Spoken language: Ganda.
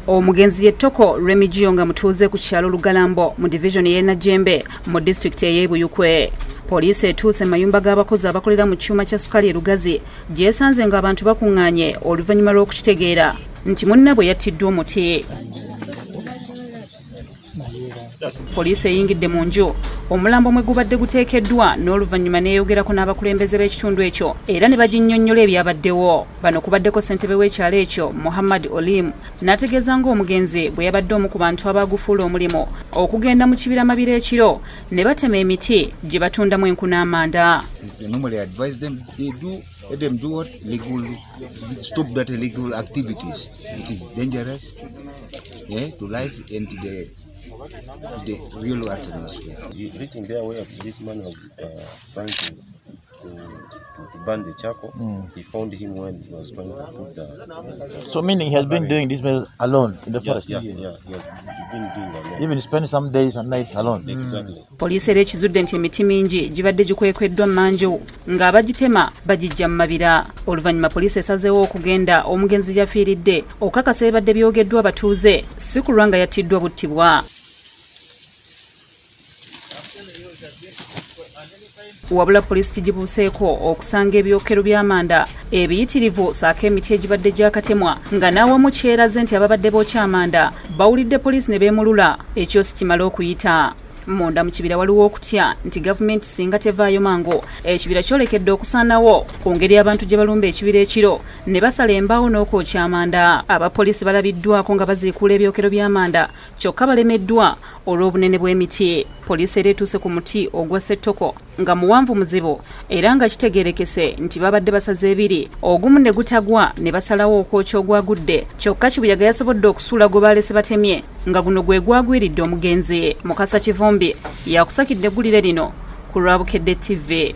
Omugenzi yettoko Remigio nga mutuuze ku kyalo Lugalambo mu division y'e Najjembe mu district y'e Buyukwe. Poliisi etuuse mayumba g'abakozi abakolera mu kyuma kya sukali Lugazi gyesanze ng'abantu bakuŋŋaanye oluvannyuma lw'okukitegeera nti munnabwe yattiddwa omuti. Poliisi eyingidde mu nju omulambo mwe gubadde guteekeddwa n'oluvannyuma neeyogerako n'abakulembeze b'ekitundu ekyo era ne baginnyonnyola ebyabaddewo. Bano kubaddeko ssentebe w'ekyalo ekyo Muhammad Olim n'ategeeza ng'omugenzi bwe yabadde omu ku bantu abaagufuula omulimu okugenda mu kibira mabiro ekiro ne batema emiti gye batundamu enku n'amanda. Let them do what? Stop that illegal activities. It is dangerous, to life and to the real atmosphere. Reaching there where this man was trying to burn the charcoal, he found him when he was trying to put the... So meaning he has been doing this alone in the forest? Yeah, he has been doing alone. Even spend some days and nights alone? Exactly. Poliisi era ekizudde nti emiti mingi gibadde gikwekweddwa manju ng'abagitema bagijja mu mabira. Oluvannyuma poliisi esazeewo okugenda omugenzi gy'afiiridde okukakasa ebibadde byogeddwa abatuuze si kulwa nga yattiddwa buttibwa. Wabula poliisi kigibuuseeko okusanga ebyokero by'amanda ebiyitirivu saako emiti egibadde gyakatemwa nga n'awamu kyeraze nti ababadde bookya amanda bawulidde poliisi ne beemulula ekyosi kimala okuyita. Munda mu kibira waliwo okutya nti gavumenti singa tevaayo mangu ekibira kyolekedde okusaanawo ku ngeri abantu gye balumba ekibira ekiro ne basala embaawo n'okwokya amanda. Abapoliisi balabiddwako nga baziikuula ebyokero by'amanda kyokka balemeddwa olw'obunene bw'emiti. Poliisi era etuuse ku muti ogwa Ssettoko nga muwanvu muzibu era nga kitegeerekese nti babadde basaze ebiri ogumu ne gutagwa ne basalawo okwokya ogwagudde kyokka Kibuyaga yasobodde okusuula gwe baalese batemye nga guno gwe gwagwiridde omugenzi. Mukasa Kivumbi yakusakidde eggulire lino ku lwa Bukedde TV.